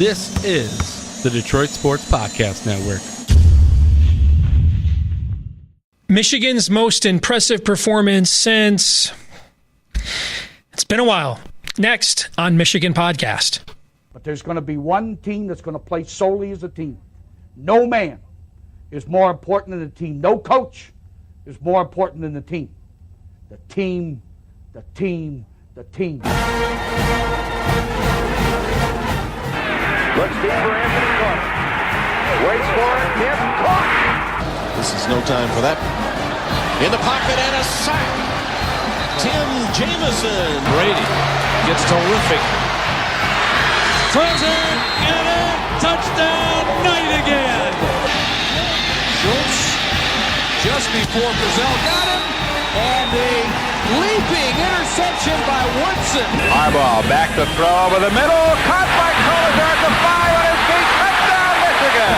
This is the Detroit Sports Podcast Network. Michigan's most impressive performance since... It's been a while. Next on Michigan Podcast. But there's going to be one team that's going to play solely as a team. No man is more important than the team. No coach is more important than the team. The team, the team, the team. Looks deep for Anthony Carter. Waits for it. Hit. Caught. This is no time for that. In the pocket and a sack. Tim Jamison. Brady gets terrific. Throws it. Get it. Touchdown. Knight again. Schultz just before Brazil got him. And a leaping interception by Woodson. Harbaugh back to throw over the middle. Caught by Collier at the 5 on his feet. Touchdown, Michigan.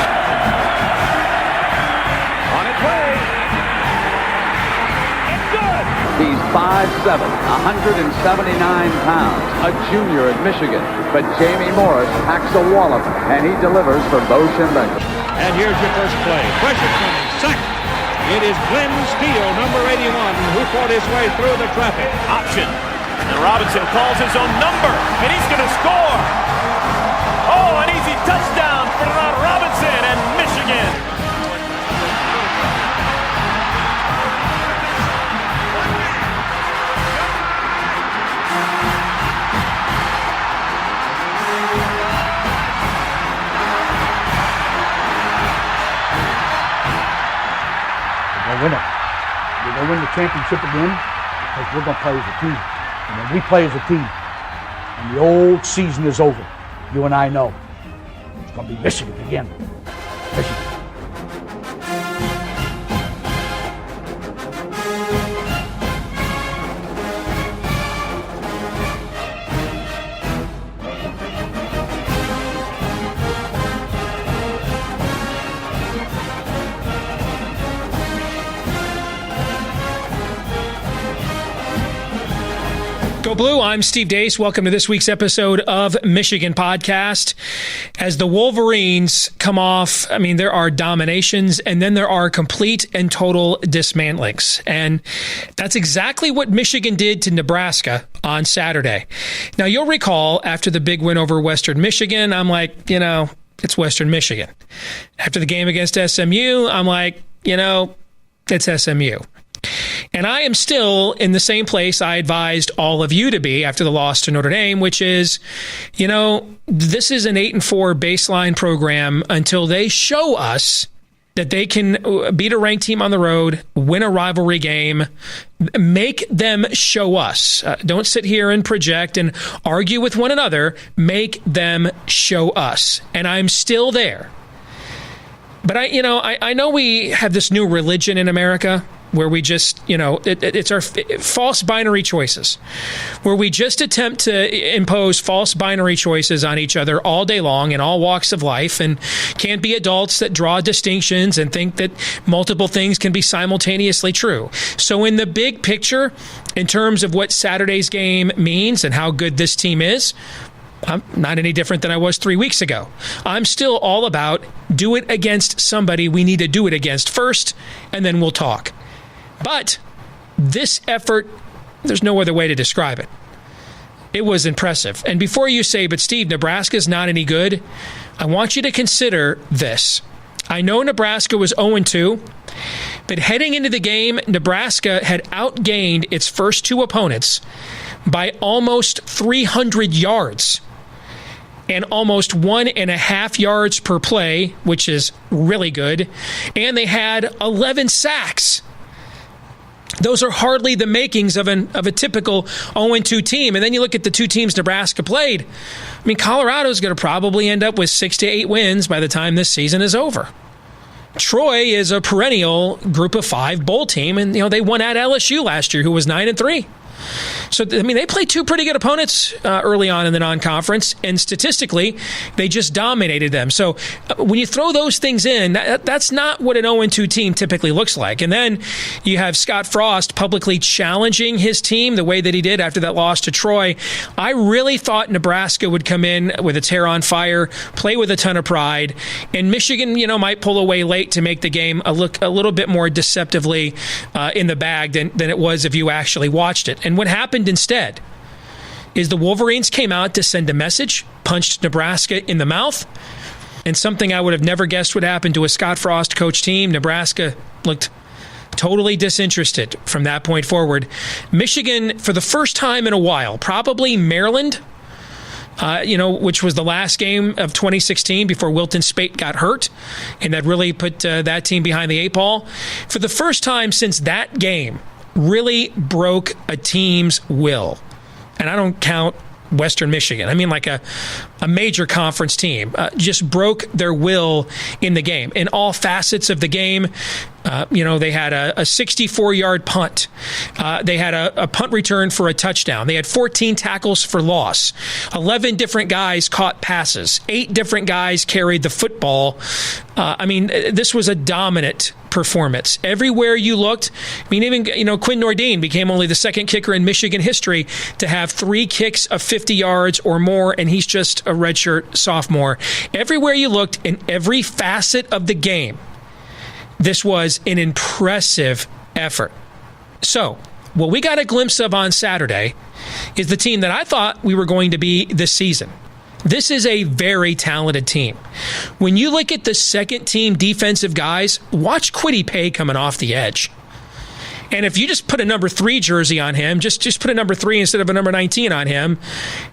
On its way. It's good. He's 5'7", 179 pounds, a junior at Michigan. But Jamie Morris packs a wallop, and he delivers for Bo Schembechler. And here's your first play. Pressure coming. Sack. It is Glenn Steele, number 81, who fought his way through the traffic. Option. And Robinson calls his own number, and he's going to score. Oh, an easy touchdown for Robinson and Michigan. Win it. We're going to win the championship again because we're going to play as a team. And when we play as a team and the old season is over, you and I know it's going to be Michigan again. Michigan. Go Blue, I'm Steve Deace. Welcome to this week's episode of Michigan Podcast. As the Wolverines come off, there are dominations and then there are complete and total dismantlings. And that's exactly what Michigan did to Nebraska on Saturday. Now, you'll recall after the big win over Western Michigan, I'm like, it's Western Michigan. After the game against SMU, I'm like, it's SMU. And I am still in the same place I advised all of you to be after the loss to Notre Dame, which is, this is an 8-4 baseline program until they show us that they can beat a ranked team on the road, win a rivalry game, make them show us. Don't sit here and project and argue with one another. Make them show us. And I'm still there. But I know we have this new religion in America where we just, it's our false binary choices, where we just attempt to impose false binary choices on each other all day long in all walks of life, and can't be adults that draw distinctions and think that multiple things can be simultaneously true. So in the big picture, in terms of what Saturday's game means and how good this team is, I'm not any different than I was 3 weeks ago. I'm still all about do it against somebody we need to do it against first, and then we'll talk. But this effort, there's no other way to describe it. It was impressive. And before you say, but Steve, Nebraska's not any good, I want you to consider this. I know Nebraska was 0-2, but heading into the game, Nebraska had outgained its first two opponents by almost 300 yards and almost 1.5 yards per play, which is really good. And they had 11 sacks. Those are hardly the makings of a typical 0-2 team. And then you look at the two teams Nebraska played. Colorado's going to probably end up with 6 to 8 wins by the time this season is over. Troy is a perennial group of 5 bowl team, and they won at LSU last year, who was 9-3. So, I mean, they played two pretty good opponents early on in the non-conference, and statistically, they just dominated them. So when you throw those things in, that's not what an 0-2 team typically looks like. And then you have Scott Frost publicly challenging his team the way that he did after that loss to Troy. I really thought Nebraska would come in with its hair on fire, play with a ton of pride, and Michigan, might pull away late to make the game look a little bit more deceptively in the bag than it was if you actually watched it. And what happened instead is the Wolverines came out to send a message, punched Nebraska in the mouth, and something I would have never guessed would happen to a Scott Frost coach team. Nebraska looked totally disinterested from that point forward. Michigan, for the first time in a while, probably Maryland, which was the last game of 2016 before Wilton Spate got hurt, and that really put that team behind the eight ball. For the first time since that game, really broke a team's will. And I don't count Western Michigan. I mean like a major conference team. Just broke their will in the game. In all facets of the game, they had a 64-yard punt. They had a punt return for a touchdown. They had 14 tackles for loss. 11 different guys caught passes. 8 different guys carried the football. This was a dominant performance. Everywhere you looked, even Quinn Nordine became only the second kicker in Michigan history to have 3 kicks of 50 yards or more, and he's just a redshirt sophomore. Everywhere you looked, in every facet of the game, this was an impressive effort. So, what we got a glimpse of on Saturday is the team that I thought we were going to be this season. This is a very talented team. When you look at the second team defensive guys, watch Kwity Paye coming off the edge. And if you just put a number 3 jersey on him, just put a number 3 instead of a number 19 on him,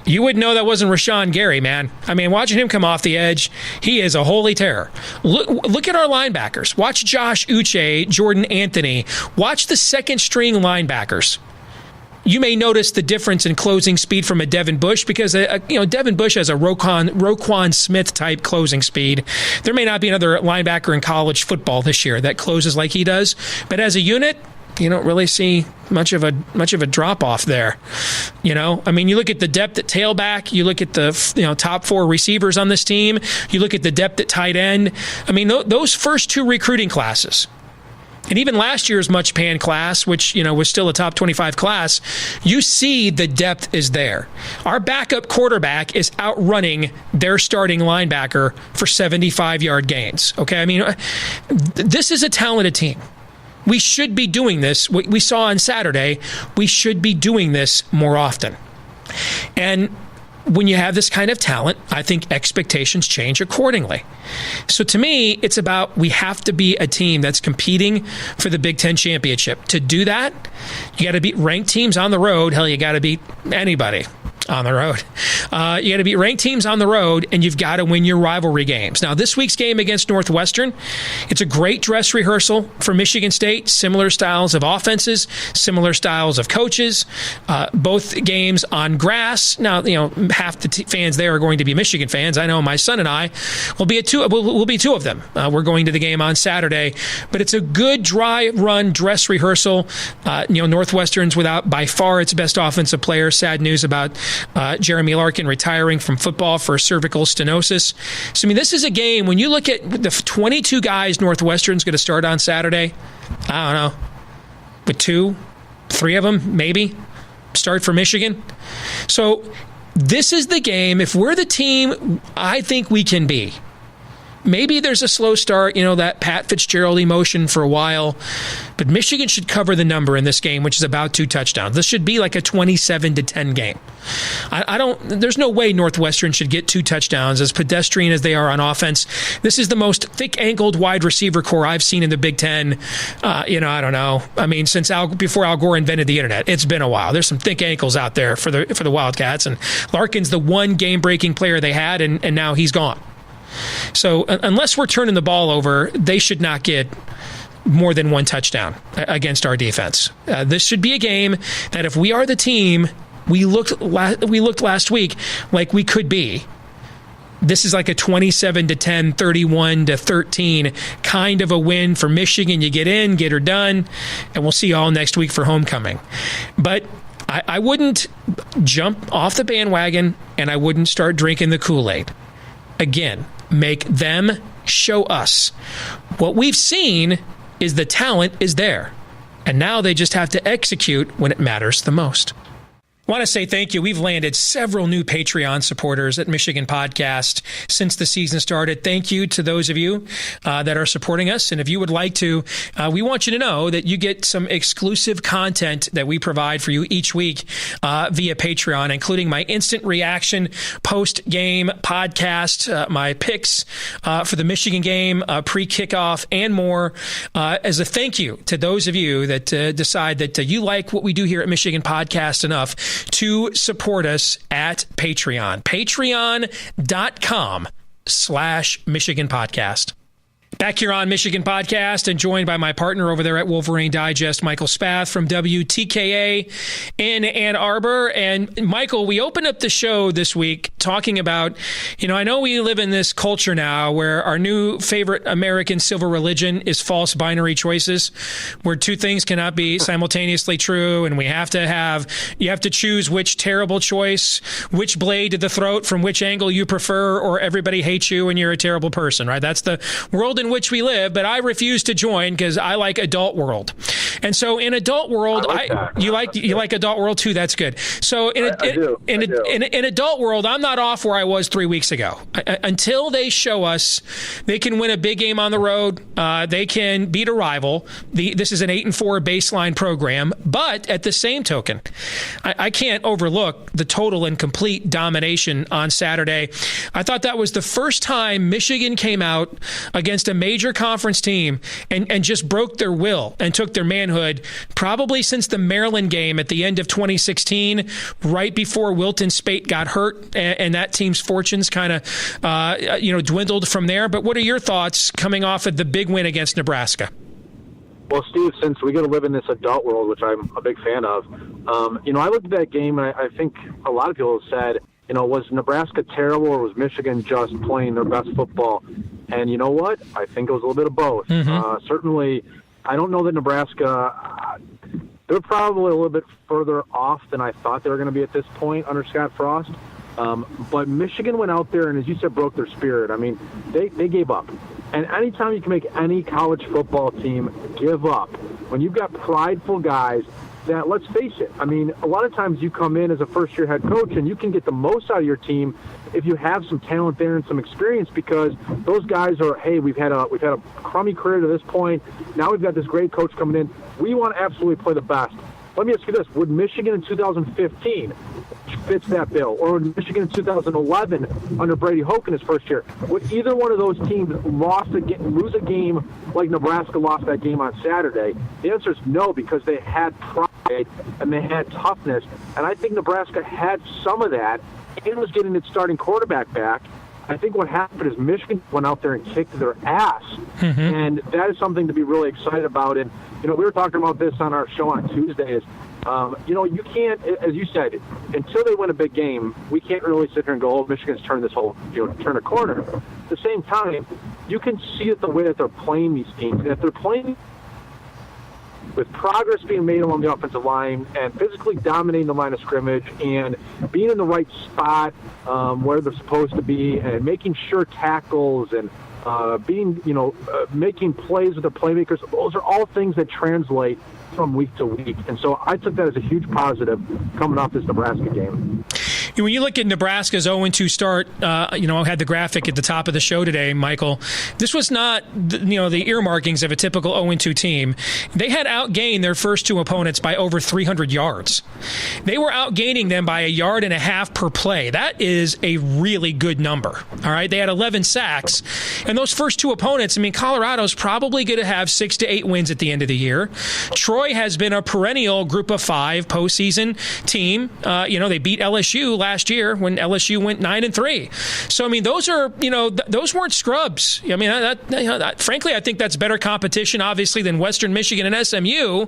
you would know that wasn't Rashawn Gary, man. Watching him come off the edge, he is a holy terror. Look at our linebackers. Watch Josh Uche, Jordan Anthony. Watch the second string linebackers. You may notice the difference in closing speed from a Devin Bush because Devin Bush has a Roquan Smith type closing speed. There may not be another linebacker in college football this year that closes like he does, but as a unit, you don't really see much of a drop off there. You look at the depth at tailback, you look at the top 4 receivers on this team, you look at the depth at tight end. Those first 2 recruiting classes, and even last year's Much Pan class, which was still a top 25 class, you see the depth is there. Our backup quarterback is outrunning their starting linebacker for 75-yard gains. Okay, this is a talented team. We should be doing this. What we saw on Saturday, we should be doing this more often. And when you have this kind of talent, I think expectations change accordingly. So to me, it's about we have to be a team that's competing for the Big Ten championship. To do that, you got to beat ranked teams on the road. Hell, you got to beat anybody on the road. You got to beat ranked teams on the road, and you've got to win your rivalry games. Now, this week's game against Northwestern, it's a great dress rehearsal for Michigan State. Similar styles of offenses, similar styles of coaches. Both games on grass. Now, half the fans there are going to be Michigan fans. I know my son and I will be we'll be 2 of them. We're going to the game on Saturday, but it's a good dry run dress rehearsal. Northwestern's without by far its best offensive player. Sad news about Jeremy Larkin retiring from football for cervical stenosis. So, this is a game, when you look at the 22 guys Northwestern's going to start on Saturday, I don't know, but 2, 3 of them, maybe, start for Michigan. So, this is the game. If we're the team I think we can be, maybe there's a slow start, that Pat Fitzgerald emotion for a while, but Michigan should cover the number in this game, which is about 2 touchdowns. This should be like a 27-10 game. There's no way Northwestern should get 2 touchdowns, as pedestrian as they are on offense. This is the most thick-ankled wide receiver core I've seen in the Big Ten. I don't know. Since before Al Gore invented the internet, it's been a while. There's some thick ankles out there for the Wildcats, and Larkin's the one game-breaking player they had, and now he's gone. So unless we're turning the ball over, they should not get more than 1 touchdown against our defense. This should be a game that if we are the team we looked last week like we could be, this is like a 27-10, 31-13 kind of a win for Michigan. You get in, get her done, and we'll see you all next week for homecoming. But I wouldn't jump off the bandwagon, and I wouldn't start drinking the Kool-Aid. Again, make them show us. What we've seen is the talent is there, and now they just have to execute when it matters the most. I want to say thank you. We've landed several new Patreon supporters at Michigan Podcast since the season started. Thank you to those of you that are supporting us. And if you would like to, we want you to know that you get some exclusive content that we provide for you each week via Patreon, including my instant reaction post-game podcast, my picks for the Michigan game, pre-kickoff, and more. As a thank you to those of you that decide that you like what we do here at Michigan Podcast enough to support us at Patreon. Patreon.com/Michigan Podcast. Back here on Michigan Podcast and joined by my partner over there at Wolverine Digest, Michael Spath from WTKA in Ann Arbor. And Michael, we opened up the show this week talking about, I know we live in this culture now where our new favorite American civil religion is false binary choices, where two things cannot be simultaneously true. And you have to choose which terrible choice, which blade to the throat from which angle you prefer, or everybody hates you and you're a terrible person, right? That's the world in which we live, but I refuse to join because I like adult world. And so in adult world, you like adult world too. That's good. So in adult world, I'm not off where I was 3 weeks ago. Until they show us they can win a big game on the road, they can beat a rival. This is an 8-4 baseline program, but at the same token, I can't overlook the total and complete domination on Saturday. I thought that was the first time Michigan came out against a major conference team and just broke their will and took their manhood, probably since the Maryland game at the end of 2016, right before Wilton Spate got hurt, and that team's fortunes kind of dwindled from there. But what are your thoughts coming off of the big win against Nebraska? Well, Steve, since we get to live in this adult world, which I'm a big fan of, I looked at that game, and I think a lot of people have said, was Nebraska terrible or was Michigan just playing their best football? And you know what? I think it was a little bit of both. Mm-hmm. Certainly, I don't know that Nebraska, they're probably a little bit further off than I thought they were going to be at this point under Scott Frost. But Michigan went out there and, as you said, broke their spirit. I mean, they gave up. And anytime you can make any college football team give up, when you've got prideful guys that, let's face it, I mean, a lot of times you come in as a first-year head coach and you can get the most out of your team if you have some talent there and some experience, because those guys are, hey, we've had a crummy career to this point. Now we've got this great coach coming in. We want to absolutely play the best. Let me ask you this. Would Michigan in 2015 fits that bill? Or would Michigan in 2011 under Brady Hoke in his first year? Would either one of those teams lose a game like Nebraska lost that game on Saturday? The answer is no, because they had pride and they had toughness. And I think Nebraska had some of that and was getting its starting quarterback back. I think what happened is Michigan went out there and kicked their ass. Mm-hmm. And that is something to be really excited about. And, we were talking about this on our show on Tuesday is, you can't, as you said, until they win a big game, we can't really sit here and go, Michigan's turned turn a corner. At the same time, you can see it the way that they're playing these teams. And if they're playing with progress being made along the offensive line and physically dominating the line of scrimmage and being in the right spot where they're supposed to be and making sure tackles and making plays with their playmakers, those are all things that translate from week to week. And so I took that as a huge positive coming off this Nebraska game. When you look at Nebraska's 0-2 start, I had the graphic at the top of the show today, Michael. This was not, the earmarkings of a typical 0-2 team. They had outgained their first two opponents by over 300 yards. They were outgaining them by 1.5 yards per play. That is a really good number. All right, they had 11 sacks, and those first two opponents. Colorado's probably going to have 6 to 8 wins at the end of the year. Troy has been a perennial Group of 5 postseason team. They beat LSU last year when LSU went 9-3. So, I mean, those are, those weren't scrubs. I mean, frankly, I think that's better competition, obviously, than Western Michigan and SMU.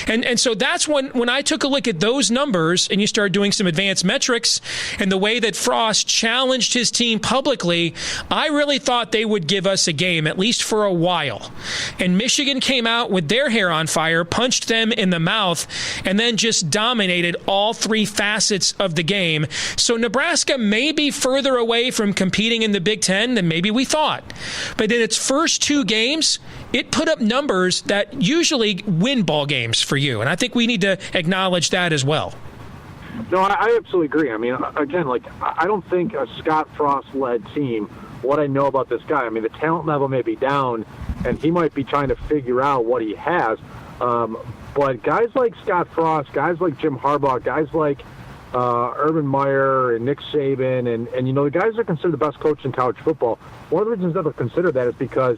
And so that's when I took a look at those numbers and you start doing some advanced metrics and the way that Frost challenged his team publicly, I really thought they would give us a game, at least for a while. And Michigan came out with their hair on fire, punched them in the mouth, and then just dominated all three facets of the game. So Nebraska may be further away from competing in the Big Ten than maybe we thought. But in its first two games, it put up numbers that usually win ball games for you. And I think we need to acknowledge that as well. No, I absolutely agree. I mean, again, I don't think a Scott Frost-led team, what I know about this guy, I mean, the talent level may be down, and he might be trying to figure out what he has. But guys like Scott Frost, guys like Jim Harbaugh, guys like Urban Meyer and Nick Saban, and the guys that are considered the best coach in college football, one of the reasons that they're considered that is because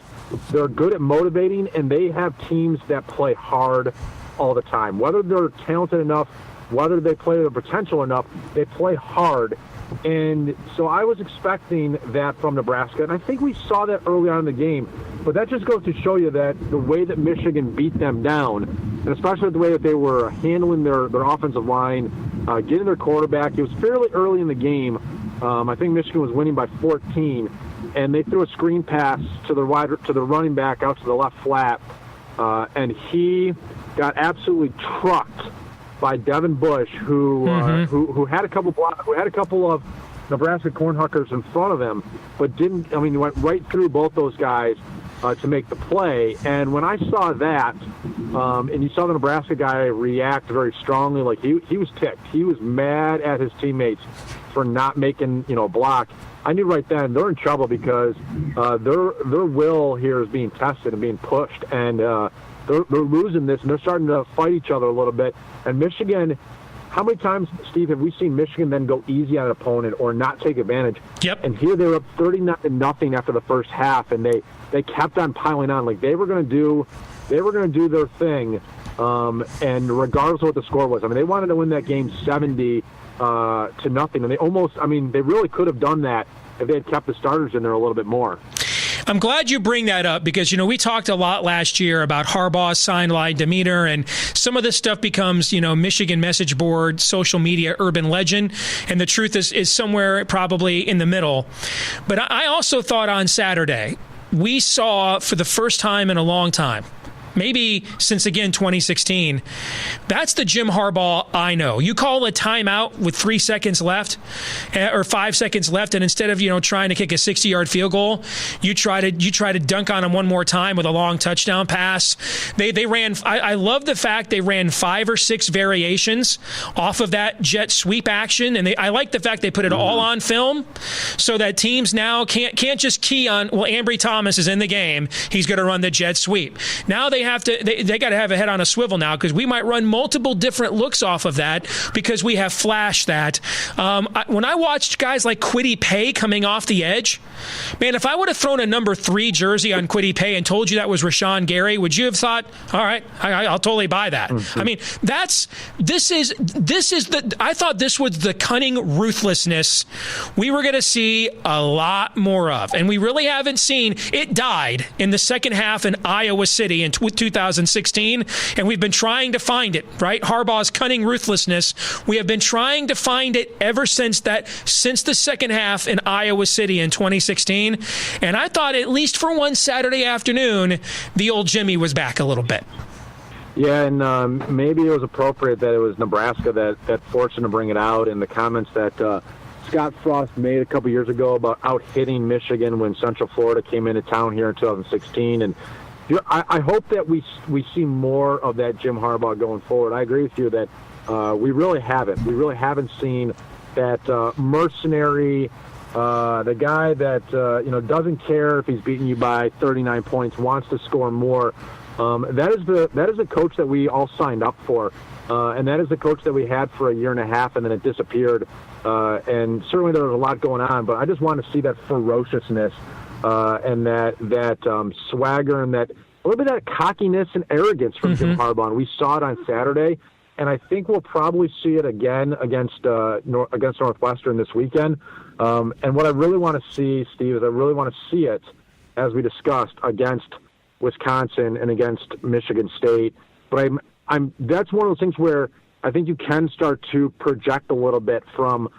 they're good at motivating, and they have teams that play hard all the time. Whether they're talented enough, whether they play their potential enough, they play hard. And so I was expecting that from Nebraska, and I think we saw that early on in the game. But that just goes to show you that the way that Michigan beat them down, and especially the way that they were handling their offensive line, getting their quarterback, it was fairly early in the game. I think Michigan was winning by 14, and they threw a screen pass to the running back out to the left flat, and he got absolutely trucked by Devin Bush, who had a couple of Nebraska cornhuckers in front of him, but didn't. I mean, he went right through both those guys to make the play. And when I saw that, and you saw the Nebraska guy react very strongly, like he was ticked. He was mad at his teammates for not making a block. I knew right then they're in trouble because their will here is being tested and being pushed, and they're losing this, and they're starting to fight each other a little bit. And Michigan, how many times, Steve, have we seen Michigan then go easy on an opponent or not take advantage? Yep. And here they were up 30-0 after the first half, and they kept on piling on like they were going to do their thing. And regardless of what the score was, I mean, they wanted to win that game 70-0, and they really could have done that if they had kept the starters in there a little bit more. I'm glad you bring that up because, we talked a lot last year about Harbaugh's sideline demeanor, and some of this stuff becomes, Michigan message board, social media, urban legend, and the truth is somewhere probably in the middle. But I also thought on Saturday, we saw for the first time in a long time, maybe since, again, 2016, that's the Jim Harbaugh I know. You call a timeout with 3 seconds left or 5 seconds left, and instead of, trying to kick a 60-yard field goal, you try to dunk on him one more time with a long touchdown pass. They ran. I love the fact they ran 5 or 6 variations off of that jet sweep action, and I like the fact they put it all on film so that teams now can't just key on, well, Ambry Thomas is in the game, he's going to run the jet sweep. Now they got to have a head on a swivel now because we might run multiple different looks off of that because we have flashed that. When I watched guys like Kwity Paye coming off the edge, man, if I would have thrown a number 3 jersey on Kwity Paye and told you that was Rashawn Gary, would you have thought, all right, I'll totally buy that? Mm-hmm. I mean, I thought this was the cunning ruthlessness we were going to see a lot more of, and we really haven't seen. It died in the second half in Iowa City in 2016, and we've been trying to find it, right? Harbaugh's cunning ruthlessness. We have been trying to find it ever since the second half in Iowa City in 2016. And I thought, at least for one Saturday afternoon, the old Jimmy was back a little bit. Yeah, and maybe it was appropriate that it was Nebraska that forced him to bring it out in the comments that Scott Frost made a couple years ago about out-hitting Michigan when Central Florida came into town here in 2016. And I hope that we see more of that Jim Harbaugh going forward. I agree with you that we really haven't. We really haven't seen that mercenary, the guy that doesn't care if he's beating you by 39 points, wants to score more. That is the coach that we all signed up for, and that is the coach that we had for a year and a half, and then it disappeared. And certainly there was a lot going on, but I just want to see that ferociousness. And that swagger and that a little bit of that cockiness and arrogance from Jim Harbaugh. And we saw it on Saturday. and I think we'll probably see it again against Northwestern this weekend. And what I really want to see, Steve, is I really want to see it, as we discussed, against Wisconsin and against Michigan State. But that's one of those things where I think you can start to project a little bit from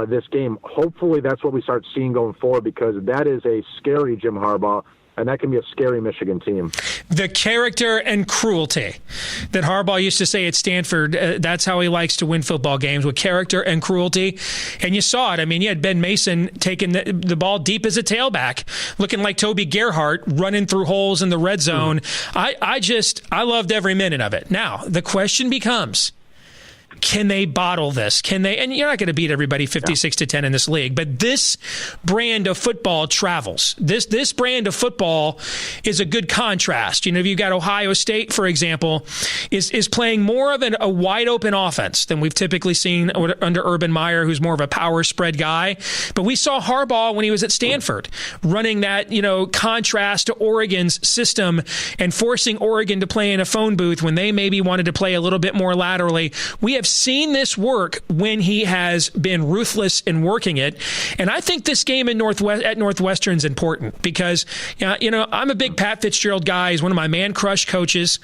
this game. Hopefully that's what we start seeing going forward, because that is a scary Jim Harbaugh, and that can be a scary Michigan team. The character and cruelty that Harbaugh used to say at Stanford, that's how he likes to win football games, with character and cruelty. And you saw it. I mean, you had Ben Mason taking the ball deep as a tailback, looking like Toby Gerhart, running through holes in the red zone. I loved every minute of it. Now, the question becomes, can they bottle this? Can they? And you're not going to beat everybody 56-10 in this league, but this brand of football travels. This brand of football is a good contrast. If you've got Ohio State, for example, is playing more of a wide open offense than we've typically seen under Urban Meyer, who's more of a power spread guy. But we saw Harbaugh when he was at Stanford running that contrast to Oregon's system and forcing Oregon to play in a phone booth when they maybe wanted to play a little bit more laterally. We have seen this work when he has been ruthless in working it. And I think this game at Northwestern is important because, I'm a big Pat Fitzgerald guy. He's one of my man crush coaches.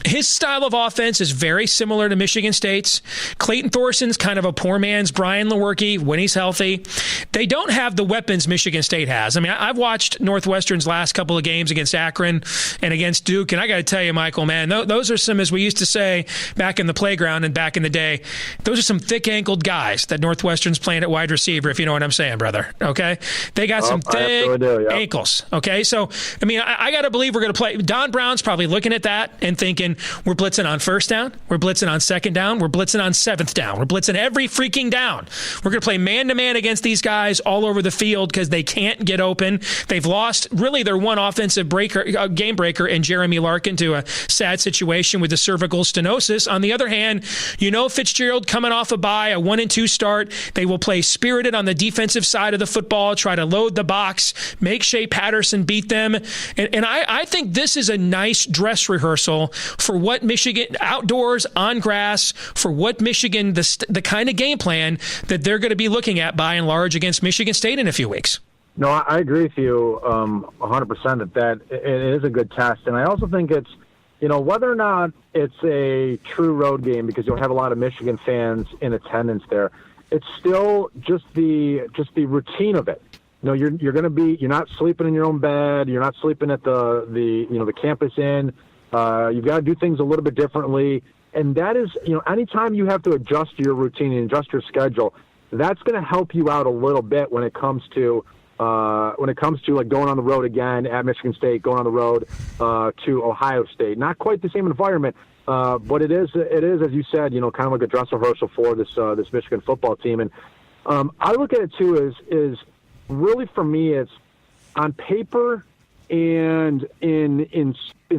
His style of offense is very similar to Michigan State's. Clayton Thorson's kind of a poor man's Brian Lewerke when he's healthy. They don't have the weapons Michigan State has. I mean, I've watched Northwestern's last couple of games against Akron and against Duke, and I got to tell you, Michael, man, those are some, as we used to say back in the playground and back in the day, those are some thick-ankled guys that Northwestern's playing at wide receiver, if you know what I'm saying, brother. Okay? They got some thick ankles. Okay? So, I mean, I got to believe we're going to play. Don Brown's probably looking at that and thinking, we're blitzing on first down, we're blitzing on second down, we're blitzing on seventh down, we're blitzing every freaking down. We're going to play man-to-man against these guys all over the field because they can't get open. They've lost, really, their one offensive game breaker in Jeremy Larkin to a sad situation with the cervical stenosis. On the other hand, Fitzgerald coming off a bye, a 1-2 start. They will play spirited on the defensive side of the football, try to load the box, make Shea Patterson beat them. And I think this is a nice dress rehearsal for what Michigan, outdoors, on grass, for what Michigan, the kind of game plan that they're going to be looking at by and large against Michigan State in a few weeks. No, I agree with you 100% that it is a good test. And I also think it's, whether or not it's a true road game, because you'll have a lot of Michigan fans in attendance there, it's still just the routine of it. You're going to be, you're not sleeping in your own bed, you're not sleeping at the campus inn. You've got to do things a little bit differently, and that is, anytime you have to adjust your routine and adjust your schedule, that's going to help you out a little bit when it comes to like going on the road again at Michigan State, going on the road to Ohio State. Not quite the same environment, but it is, as you said, kind of like a dress rehearsal for this Michigan football team. And I look at it too is really, for me, it's on paper and in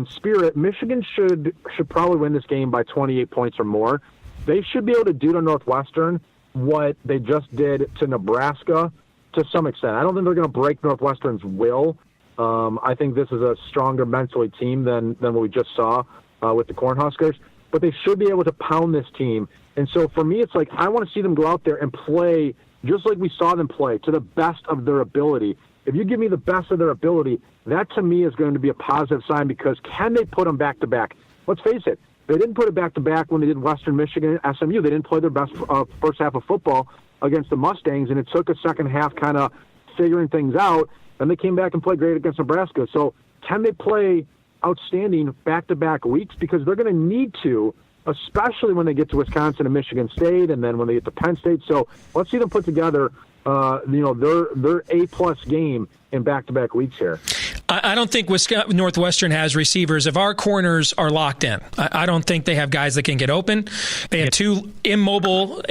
spirit, Michigan should probably win this game by 28 points or more. They should be able to do to Northwestern what they just did to Nebraska. To some extent, I don't think they're going to break Northwestern's will. I think this is a stronger mentally team than what we just saw with the Cornhuskers. But they should be able to pound this team. And so for me, it's like I want to see them go out there and play just like we saw them play, to the best of their ability. If you give me the best of their ability, that to me is going to be a positive sign, because can they put them back-to-back? Let's face it, they didn't put it back-to-back when they did Western Michigan and SMU. They didn't play their best first half of football against the Mustangs, and it took a second half kind of figuring things out, and they came back and played great against Nebraska. So can they play outstanding back-to-back weeks? Because they're going to need to, especially when they get to Wisconsin and Michigan State, and then when they get to Penn State. So let's see them put together their A-plus game in back-to-back weeks here. I don't think Northwestern has receivers. If our corners are locked in, I don't think they have guys that can get open. They have two immobile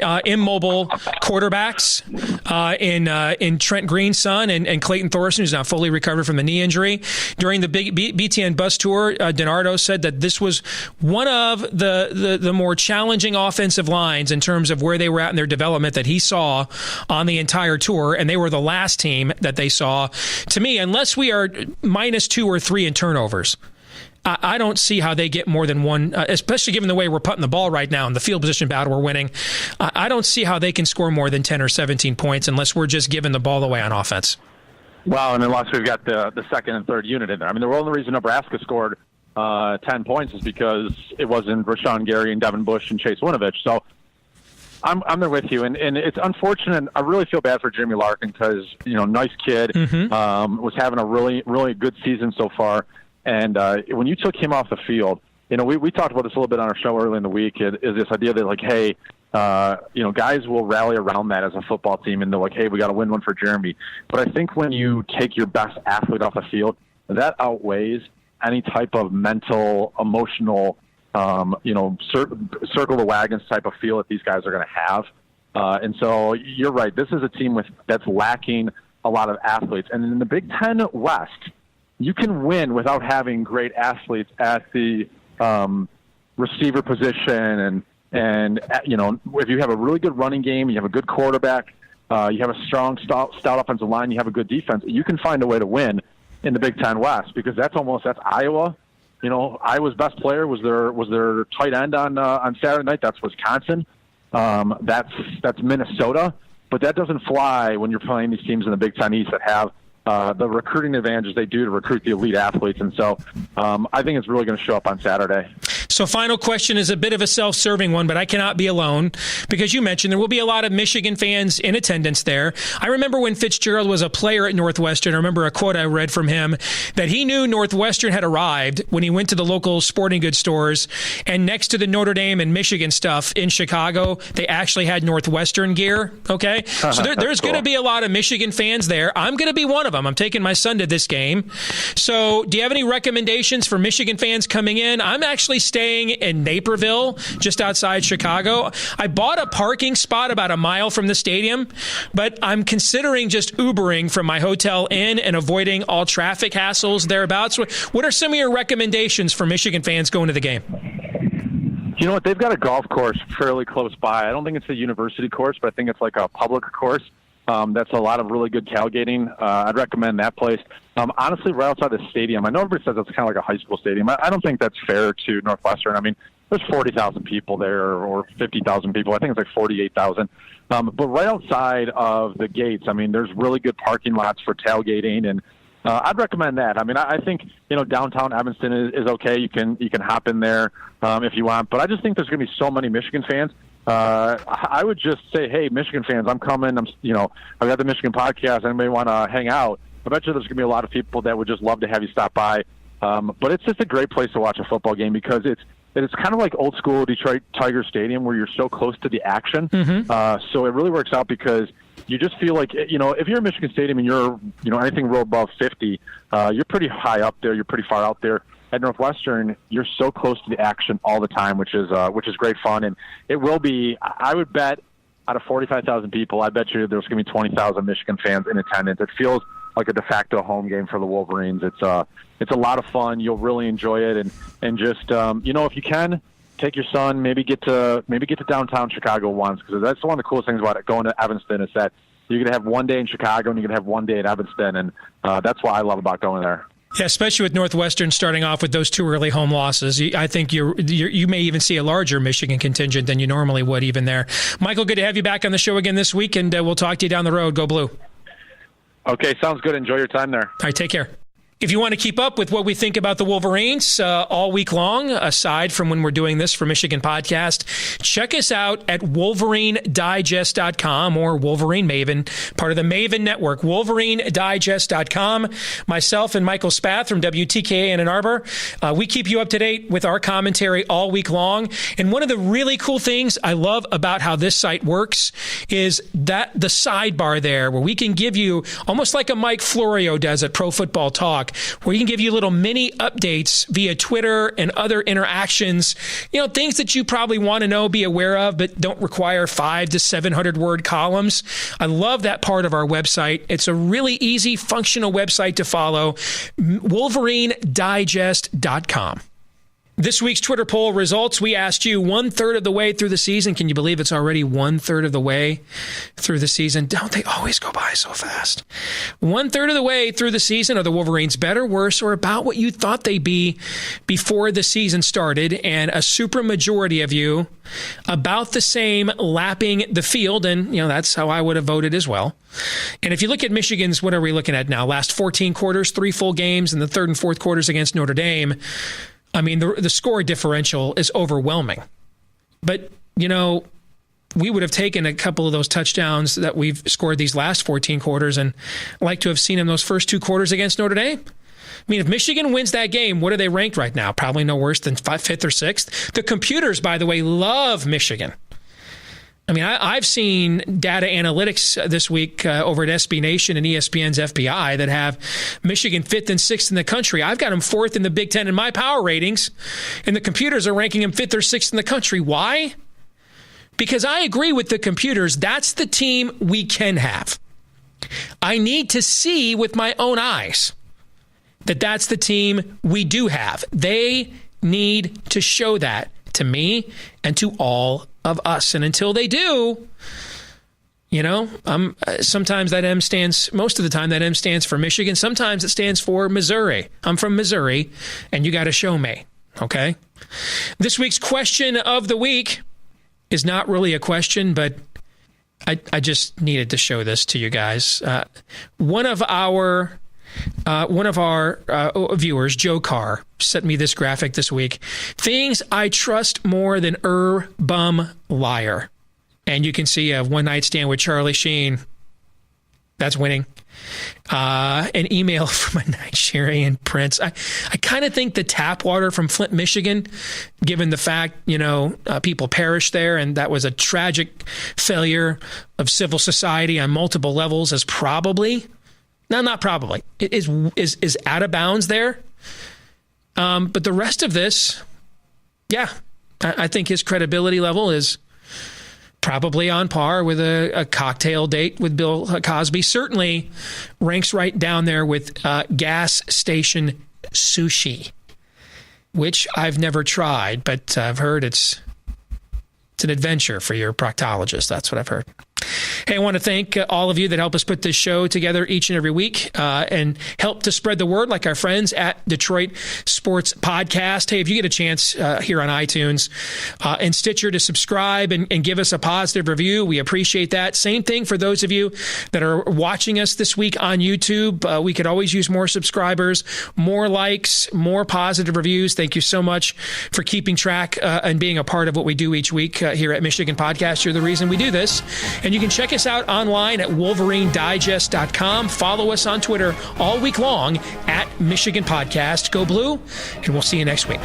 quarterbacks in Trent Green's son and Clayton Thorson, who's not fully recovered from the knee injury. During the big BTN bus tour, DiNardo said that this was one of the more challenging offensive lines in terms of where they were at in their development that he saw on the entire tour, and they were the last team that they saw. To me, unless we are -2 or -3 in turnovers, I don't see how they get more than one, especially given the way we're putting the ball right now in the field position battle we're winning. I don't see how they can score more than 10 or 17 points unless we're just giving the ball away on offense. Well, and unless we've got the second and third unit in there. I mean, the only reason Nebraska scored 10 points is because it wasn't Rashawn Gary and Devin Bush and Chase Winovich. So I'm there with you, and it's unfortunate. I really feel bad for Jeremy Larkin because, nice kid, was having a really, really good season so far. And when you took him off the field, we talked about this a little bit on our show early in the week, is this idea that, like, hey, guys will rally around that as a football team, and they're like, hey, we got to win one for Jeremy. But I think when you take your best athlete off the field, that outweighs any type of mental, emotional, circle the wagons type of feel that these guys are going to have. And so you're right. This is a team that's lacking a lot of athletes. And in the Big Ten West, you can win without having great athletes at the receiver position. And if you have a really good running game, you have a good quarterback, you have a strong, stout offensive line, you have a good defense, you can find a way to win in the Big Ten West, because that's Iowa. Iowa's best player was their tight end on Saturday night. That's Wisconsin. That's Minnesota. But that doesn't fly when you're playing these teams in the Big Ten East that have the recruiting advantages they do to recruit the elite athletes. And so I think it's really going to show up on Saturday. So final question is a bit of a self-serving one, but I cannot be alone because you mentioned there will be a lot of Michigan fans in attendance there. I remember when Fitzgerald was a player at Northwestern, I remember a quote I read from him that he knew Northwestern had arrived when he went to the local sporting goods stores, and next to the Notre Dame and Michigan stuff in Chicago, they actually had Northwestern gear. Okay? So there's going to be a lot of Michigan fans there. I'm going to be one of them. I'm taking my son to this game. So do you have any recommendations for Michigan fans coming in? I'm actually staying in Naperville, just outside Chicago. I bought a parking spot about a mile from the stadium, but I'm considering just Ubering from my hotel in and avoiding all traffic hassles thereabouts. What are some of your recommendations for Michigan fans going to the game? You know what? They've got a golf course fairly close by. I don't think it's a university course, but I think it's like a public course. That's a lot of really good tailgating. I'd recommend that place. Honestly, right outside the stadium, I know everybody says it's kind of like a high school stadium. I don't think that's fair to Northwestern. I mean, there's 40,000 people there or 50,000 people. I think it's like 48,000. But right outside of the gates, I mean, there's really good parking lots for tailgating, and I'd recommend that. I mean, I think, downtown Evanston is okay. You can hop in there if you want. But I just think there's going to be so many Michigan fans. I would just say, hey, Michigan fans, I'm coming. I've got the Michigan podcast. Anybody want to hang out? I bet you there's going to be a lot of people that would just love to have you stop by. But it's just a great place to watch a football game because it's kind of like old school Detroit Tiger Stadium where you're so close to the action. Mm-hmm. So it really works out because you just feel like, if you're in Michigan Stadium and you're, anything real above 50, you're pretty high up there. You're pretty far out there. At Northwestern, you're so close to the action all the time, which is great fun. And it will be, I would bet, out of 45,000 people, I bet you there's going to be 20,000 Michigan fans in attendance. It feels like a de facto home game for the Wolverines. It's a lot of fun. You'll really enjoy it, and just if you can, take your son, maybe get to downtown Chicago once, because that's one of the coolest things about it. Going to Evanston is that you're going to have one day in Chicago and you're going to have one day at Evanston, and that's what I love about going there. Yeah, especially with Northwestern starting off with those two early home losses. I think you may even see a larger Michigan contingent than you normally would even there. Michael, good to have you back on the show again this week, and we'll talk to you down the road. Go Blue. Okay, sounds good. Enjoy your time there. All right, take care. If you want to keep up with what we think about the Wolverines all week long, aside from when we're doing this for Michigan Podcast, check us out at WolverineDigest.com or Wolverine Maven, part of the Maven Network, WolverineDigest.com. Myself and Michael Spath from WTKA in Ann Arbor, we keep you up to date with our commentary all week long. And one of the really cool things I love about how this site works is that the sidebar there where we can give you, almost like a Mike Florio does at Pro Football Talk, where you can give you little mini updates via Twitter and other interactions, things that you probably want to know, be aware of, but don't require 500 to 700 word columns. I love that part of our website. It's a really easy, functional website to follow, WolverineDigest.com. This week's Twitter poll results, we asked you 1/3 of the way through the season. Can you believe it's already 1/3 of the way through the season? Don't they always go by so fast? 1/3 of the way through the season. Are the Wolverines better, worse, or about what you thought they'd be before the season started? And a super majority of you about the same, lapping the field. And, that's how I would have voted as well. And if you look at Michigan's, what are we looking at now? Last 14 quarters, 3 full games, and the third and fourth quarters against Notre Dame. I mean, the score differential is overwhelming. But, we would have taken a couple of those touchdowns that we've scored these last 14 quarters and like to have seen in those first 2 quarters against Notre Dame. I mean, if Michigan wins that game, what are they ranked right now? Probably no worse than 5th or 6th. The computers, by the way, love Michigan. I mean, I've seen data analytics this week over at SB Nation and ESPN's FBI that have Michigan 5th and 6th in the country. I've got them 4th in the Big Ten in my power ratings, and the computers are ranking them 5th or 6th in the country. Why? Because I agree with the computers. That's the team we can have. I need to see with my own eyes that that's the team we do have. They need to show that to me and to all of us. And until they do, sometimes that M stands, most of the time that M stands for Michigan. Sometimes it stands for Missouri. I'm from Missouri, and you got to show me, okay? This week's question of the week is not really a question, but I just needed to show this to you guys. One of our viewers, Joe Carr, sent me this graphic this week. Things I trust more than bum liar. And you can see a one-night stand with Charlie Sheen. That's winning. An email from a Nigerian prince. I kind of think the tap water from Flint, Michigan, given the fact, people perished there, and that was a tragic failure of civil society on multiple levels, is probably... No, not probably. It is out of bounds there. But the rest of this, I think his credibility level is probably on par with a cocktail date with Bill Cosby. Certainly ranks right down there with gas station sushi, which I've never tried, but I've heard it's an adventure for your proctologist. That's what I've heard. Hey, I want to thank all of you that help us put this show together each and every week and help to spread the word, like our friends at Detroit Sports Podcast. Hey, if you get a chance here on iTunes and Stitcher to subscribe and give us a positive review, we appreciate that. Same thing for those of you that are watching us this week on YouTube. We could always use more subscribers, more likes, more positive reviews. Thank you so much for keeping track and being a part of what we do each week here at Michigan Podcast. You're the reason we do this. And you can check us out online at WolverineDigest.com. Follow us on Twitter all week long at Michigan Podcast. Go Blue, and we'll see you next week.